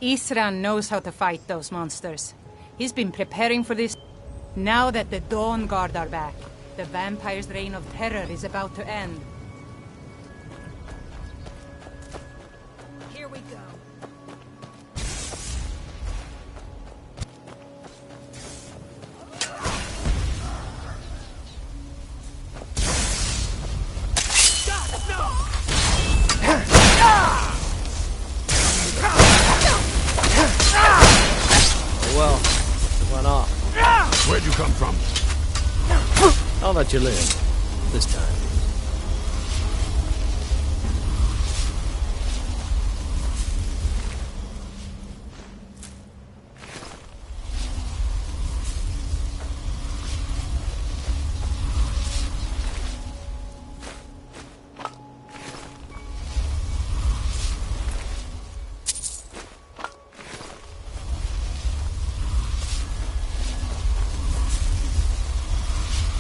Isran knows how to fight those monsters. He's been preparing for this. Now that the Dawn Guard are back, the vampire's reign of terror is about to end. Here we go. Well, it went off. Where'd you come from? I'll let you live. This time.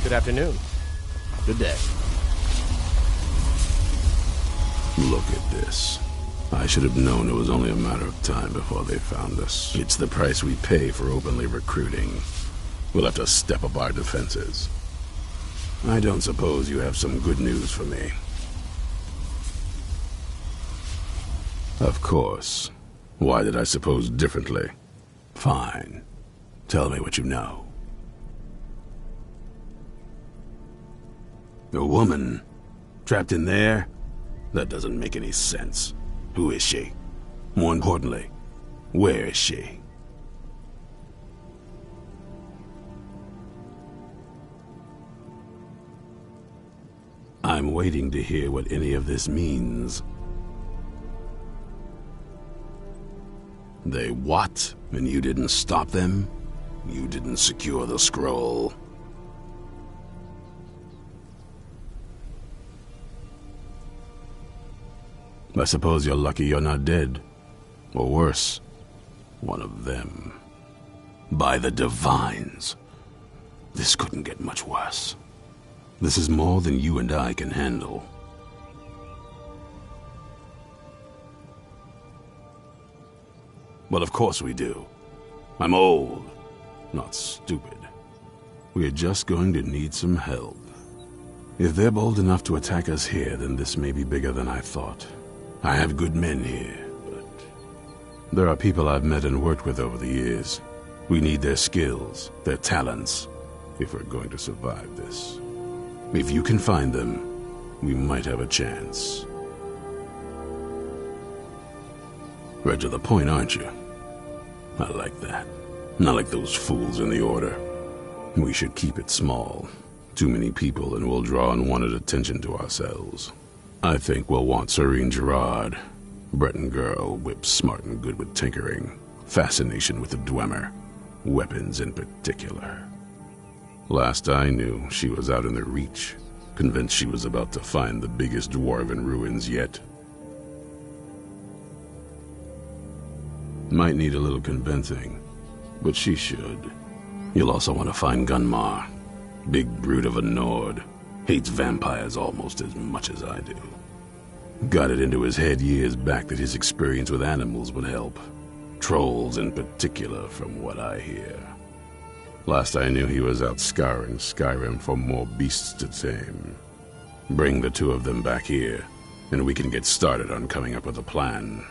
Good afternoon. Good day. Look at this. I should have known it was only a matter of time before they found us. It's the price we pay for openly recruiting. We'll have to step up our defenses. I don't suppose you have some good news for me. Of course. Why did I suppose differently? Fine. Tell me what you know. A woman? Trapped in there? That doesn't make any sense. Who is she? More importantly, where is she? I'm waiting to hear what any of this means. They what? And you didn't stop them? You didn't secure the scroll? I suppose you're lucky you're not dead. Or worse, one of them. By the Divines. This couldn't get much worse. This is more than you and I can handle. Well, of course we do. I'm old, not stupid. We're just going to need some help. If they're bold enough to attack us here, then this may be bigger than I thought. I have good men here, but there are people I've met and worked with over the years. We need their skills, their talents, if we're going to survive this. If you can find them, we might have a chance. Right to the point, aren't you? I like that. Not like those fools in the Order. We should keep it small. Too many people and we'll draw unwanted attention to ourselves. I think we'll want Serene Gerard. Breton girl, whip smart and good with tinkering. Fascination with the Dwemer. Weapons in particular. Last I knew, she was out in the Reach, convinced she was about to find the biggest dwarven ruins yet. Might need a little convincing, but she should. You'll also want to find Gunmar. Big brute of a Nord. Hates vampires almost as much as I do. Got it into his head years back that his experience with animals would help. Trolls in particular, from what I hear. Last I knew he was out scouring Skyrim for more beasts to tame. Bring the two of them back here, and we can get started on coming up with a plan.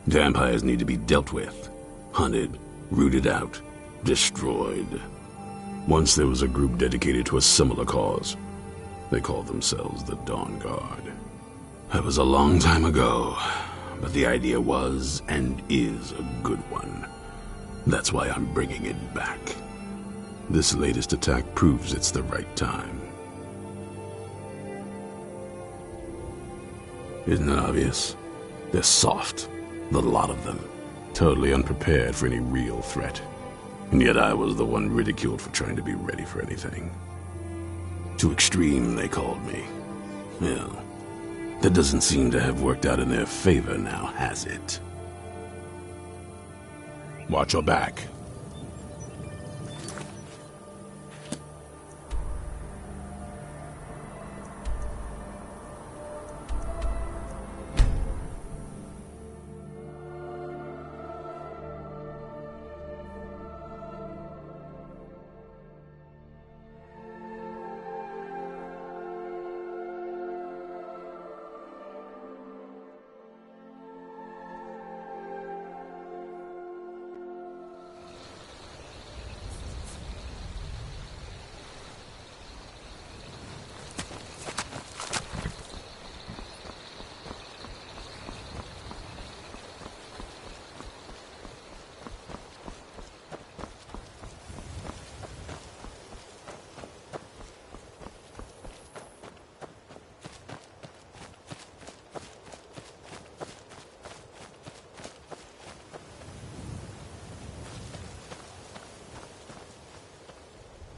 Vampires need to be dealt with, hunted, rooted out, destroyed. Once there was a group dedicated to a similar cause. They called themselves the Dawn Guard. That was a long time ago, but the idea was and is a good one. That's why I'm bringing it back. This latest attack proves it's the right time. Isn't it obvious? They're soft. The lot of them. Totally unprepared for any real threat. And yet I was the one ridiculed for trying to be ready for anything. Too extreme, they called me. Well, that doesn't seem to have worked out in their favor now, has it? Watch your back.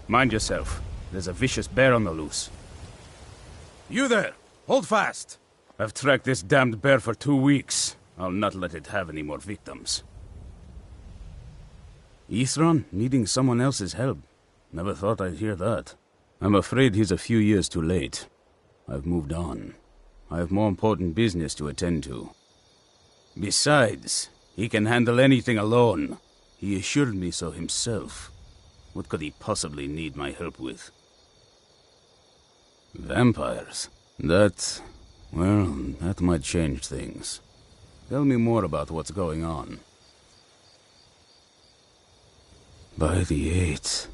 Mind yourself. There's a vicious bear on the loose. You there! Hold fast! I've tracked this damned bear for 2 weeks. I'll not let it have any more victims. Ithran needing someone else's help. Never thought I'd hear that. I'm afraid he's a few years too late. I've moved on. I have more important business to attend to. Besides, he can handle anything alone. He assured me so himself. What could he possibly need my help with? Vampires? That might change things. Tell me more about what's going on. By the 8th.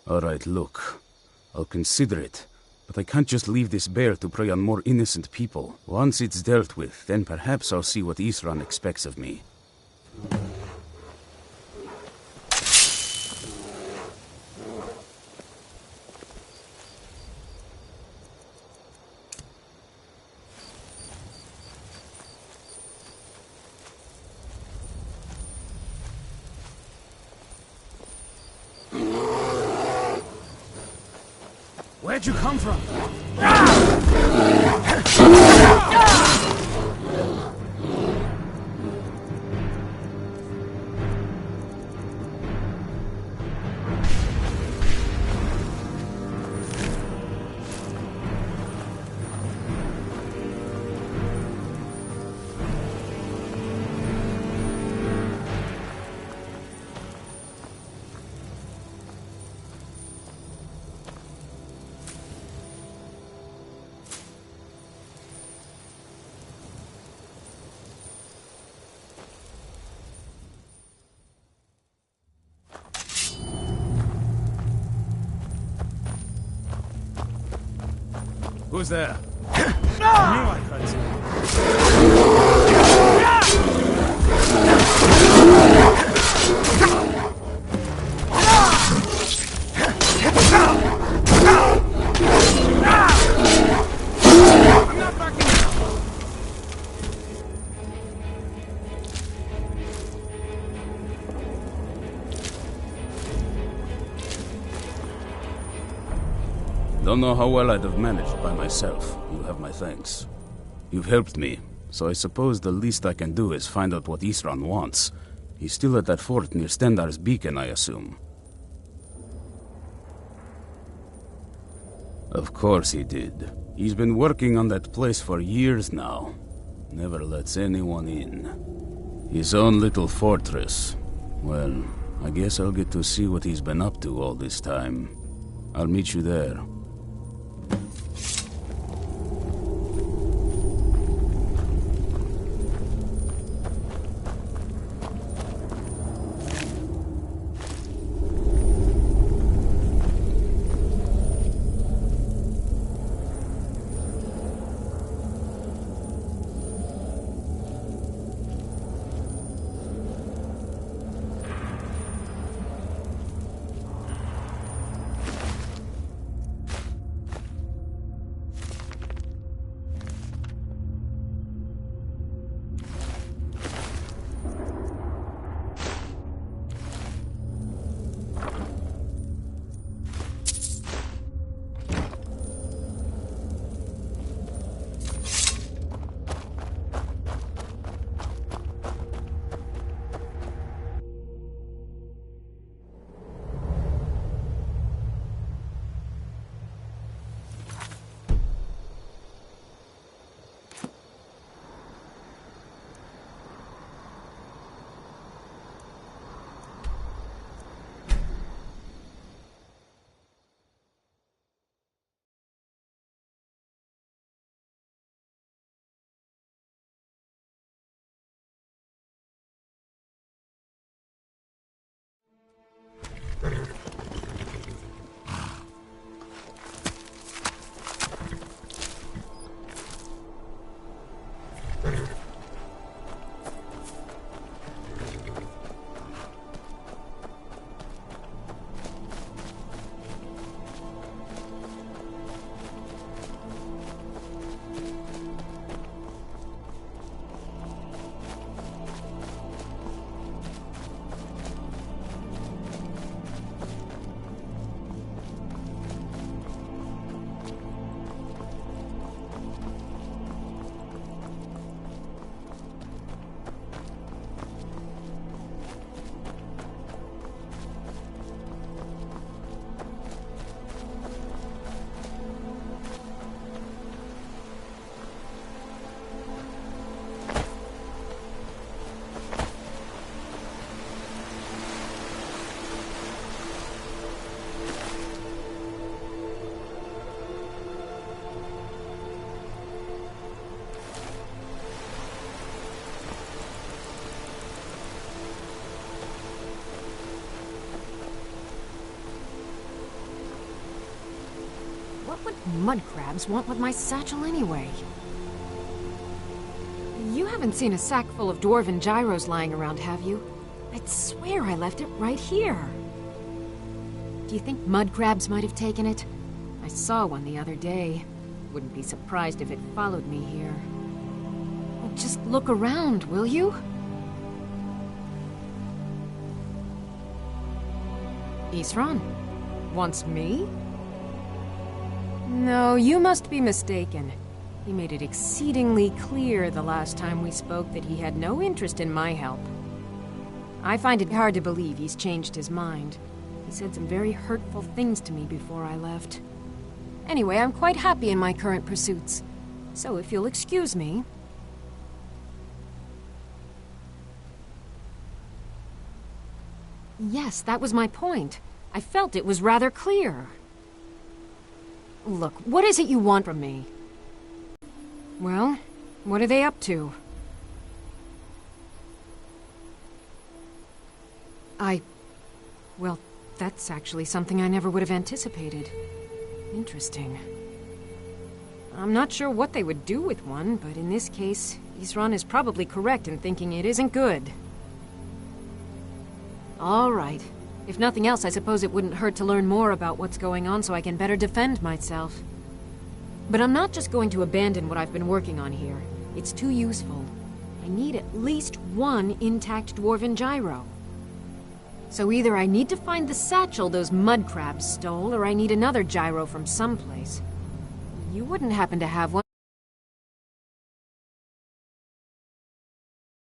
Alright, look. I'll consider it. But I can't just leave this bear to prey on more innocent people. Once it's dealt with, then perhaps I'll see what Ithran expects of me. Where'd you come from? Who's there? I knew I heard something. I'm not backing down. Don't know how well I'd have managed by myself. You have my thanks. You've helped me, so I suppose the least I can do is find out what Ithran wants. He's still at that fort near Stendar's beacon, I assume. Of course he did. He's been working on that place for years now. Never lets anyone in. His own little fortress. Well, I guess I'll get to see what he's been up to all this time. I'll meet you there. What would mud crabs want with my satchel anyway? You haven't seen a sack full of dwarven gyros lying around, have you? I'd swear I left it right here. Do you think mud crabs might have taken it? I saw one the other day. Wouldn't be surprised if it followed me here. Well, just look around, will you? Isran? Wants me? No, you must be mistaken. He made it exceedingly clear the last time we spoke that he had no interest in my help. I find it hard to believe he's changed his mind. He said some very hurtful things to me before I left. Anyway, I'm quite happy in my current pursuits. So if you'll excuse me... Yes, that was my point. I felt it was rather clear. Look, what is it you want from me? Well, what are they up to? Well, that's actually something I never would have anticipated. Interesting. I'm not sure what they would do with one, but in this case, Isran is probably correct in thinking it isn't good. All right. If nothing else, I suppose it wouldn't hurt to learn more about what's going on so I can better defend myself. But I'm not just going to abandon what I've been working on here. It's too useful. I need at least one intact dwarven gyro. So either I need to find the satchel those mud crabs stole, or I need another gyro from someplace. You wouldn't happen to have one?